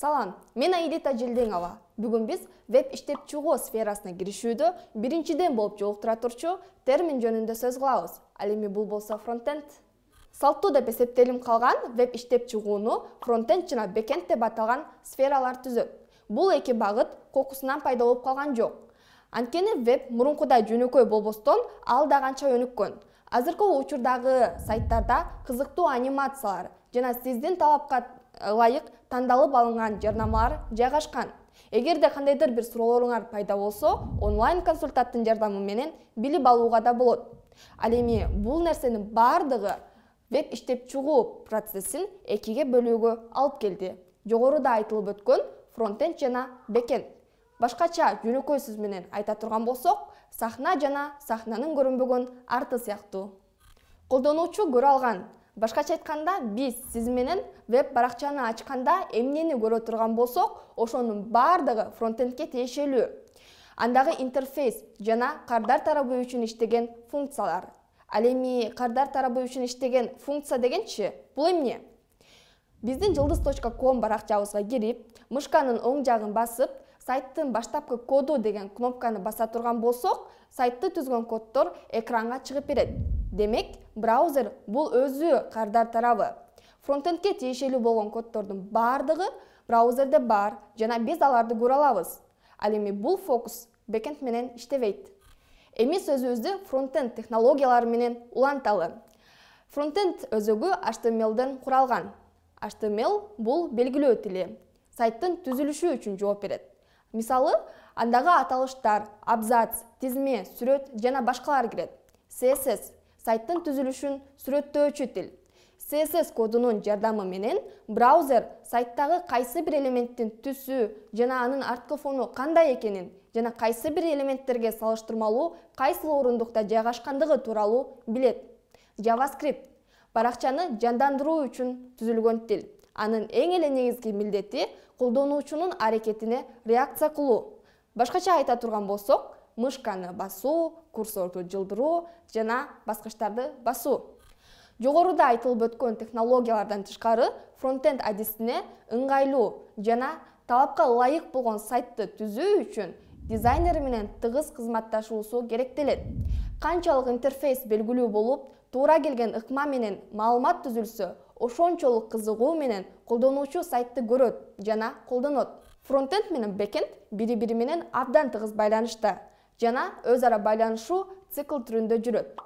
Салам, мен Аилита Желдеңова. Бүгін біз веб иштеп чыгуу сферасына киришүүдө биринчиден болуп жолуктура турчу термин жөнүндө сөз кылабыз. Ал эми бул болсо фронтенд. Салттуу деп эсептелип калган веб иштеп чыгууну фронтенд жана бэкенд деп аталган сфералар түзөт. Бул эки багыт кокусунан пайда болуп калган жок. Анткени веб мурункудай жөнөкөй болбостон ал да канча өнүккөн. Азыркы учурдагы сайттарда кызыктуу анимациялар жана сиздин талапка ылайык тандалып алынган жарнамалар жайгашкан. Эгерде кандайдыр бир суроолоруңар пайда болсо, онлайн консультанттын жардамы менен билип алууга да болот. Ал эми бул нерсенин бардыгы веб иштеп чыгуу процессин экиге бөлүүгө алып келди. Жогоруда айтылып өткөн фронтенд жана бэкенд. Башкача жөнөкөй сөз менен айта турган болсок, сахна жана сахнанын көрүнбөгөн арты сыяктуу. Колдонуучу көрө алган. Башкача айтканда, биз сиз менен веб баракчаны ачканда эмнени көрө турган болсок, ошонун бардыгы фронтендке тиешелүү. Андагы интерфейс жана кардар тарабы үчүн иштеген функциялар. Ал эми кардар тарабы үчүн иштеген функция дегенчи, бул эмне? Биздин жылдыз.com баракчабызга кирип, мышканын оң жагын басып, сайттын баштапкы коду деген кнопканы баса турган болсок, сайтты түзгөн коддор экранга чыгып берет. Демек, браузер бул өзү кардар тарабы. Фронтендке тиешелүү болгон коддордун бардыгы браузерде бар жана биз аларды көрө алабыз. Ал эми бул фокус бэкенд менен иштебейт. Эми сөзүбүздү фронтенд технологиялары менен уланталы. Фронтенд өзөгү HTML-ден куралган. HTML бул белгилөө тили. Сайттын түзүлүшү үчүн жооп берет. Мисалы, андагы аталыштар, абзац, тизме, сүрөт жана башкалар кирет. CSS сайттын түзүлүшүн сүрөттөөчү тил. CSS кодунун жардамы менен браузер сайттагы кайсы бир элементтин түсү жана анын арткы фону кандай экенин жана кайсы бир элементтерге салыштырмалуу кайсыл орундукта жайгашкандыгы тууралуу билет. JavaScript баракчаны жандандыруу үчүн түзүлгөн тил. Анын эң эле негизги милдети колдонуучунун аракетине реакция кылуу. Башкача айта турган болсок, мышканы басуу, курсорду жылдыруу жана баскычтарды басуу. Жогоруда айтылып өткөн технологиялардан тышкары фронтенд адисине ыңгайлуу жана талапка ылайык болгон сайтты түзүү үчүн дизайнер менен тыгыз кызматташуусу керектелет. Канчалык интерфейс белгилүү болуп, туура келген ыкма менен маалымат түзүлсө, ошончолук кызыгуу менен колдонуучу сайтты көрөт жана колдонот. Фронтенд менен бэкенд бири-бири менен абдан тыгыз байланышта жана өз ара байланышуу цикл түрүндө жүрөт.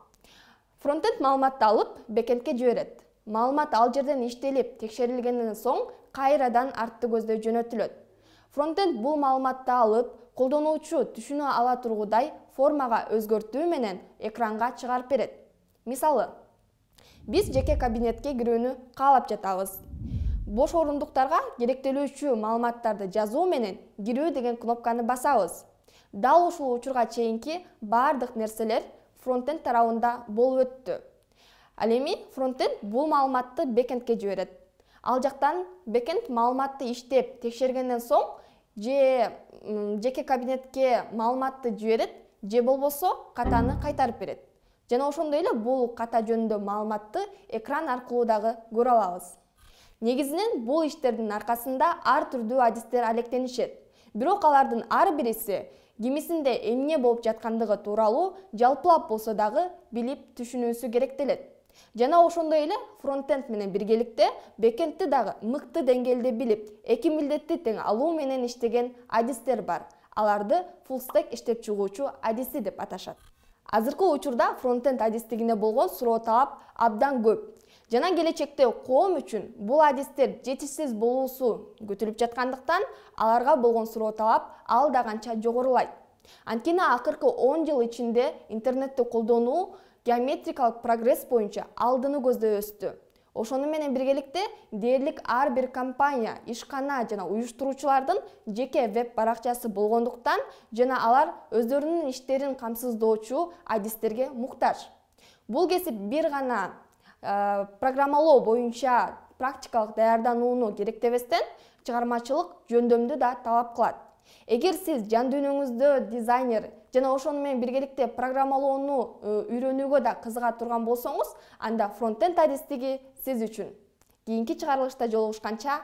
Фронтенд маалыматты алып, бэкендке жиберет. Маалымат ал жерден иштелип, текшерилгенден соң кайрадан артты көздөй жөнөтүлөт. Фронтенд бул маалыматты алып, колдонуучу түшүнө ала тургудай формага өзгөртүү менен экранга чыгарып берет. Мисалы, биз жеке кабинетке кирүүнү каалап жатабыз. Бош орундуктарга керектелүүчү маалыматтарды жазуу менен кирүү деген кнопканы басабыз. Дал ушул учурга чейинки бардык нерселер фронтенд тарабында болуп өттү. Ал эми фронтенд бул маалыматты бэкендке жиберет. Ал жактан бэкенд маалыматты иштеп, текшергенден соң жеке кабинетке маалыматты жиберет, же болбосо катаны кайтарып берет. Жана ошондой эле бул ката жөнүндө маалыматты экран аркылуу дагы көрө алабыз. Негизинен бул иштердин аркасында ар түрдүү адистер алектенишет. Бирок алардын ар бириси кимисинде эмне болуп жаткандыгы тууралуу жалпылап болсо дагы билип түшүнүүсү керектелет. Жана ошондой эле фронтенд менен биргеликте бэкендти дагы мыкты деңгээлде билип, эки милдетти тең алуу менен иштеген адистер бар. Аларды full stack иштеп чыгуучу адиси деп аташат. Азыркы учурда фронтенд адистигине болгон суроо талап абдан көп. Жана келечекте коом үчүн бул адистер жетишсиз болуусу күтүлүп жаткандыктан, аларга болгон суроо талап ал да канча жогорулайт. Анткени акыркы 10 жыл ичинде интернетти колдонуу геометрикалык прогресс боюнча алдыны көздөй өстү. Ошону менен биргеликте дээрлик ар бир компания, ишкана жана уюштуруучулардын жеке веб баракчасы болгондуктан жана алар өздөрүнүн иштерин камсыздоочу адистерге муктаж. Бул кесип бир гана программалоо боюнча практикалык даярданууну керектебестен чыгармачылык жөндөмдү да талап кылат. Эгер сиз жан дүйнөңүздө дизайнер жана ошону менен биргеликте программалоону үйрөнүүгө да кызыга турган болсоңуз, анда фронтенд адистиги сиз үчүн. Кийинки чыгарылышта жолугушканча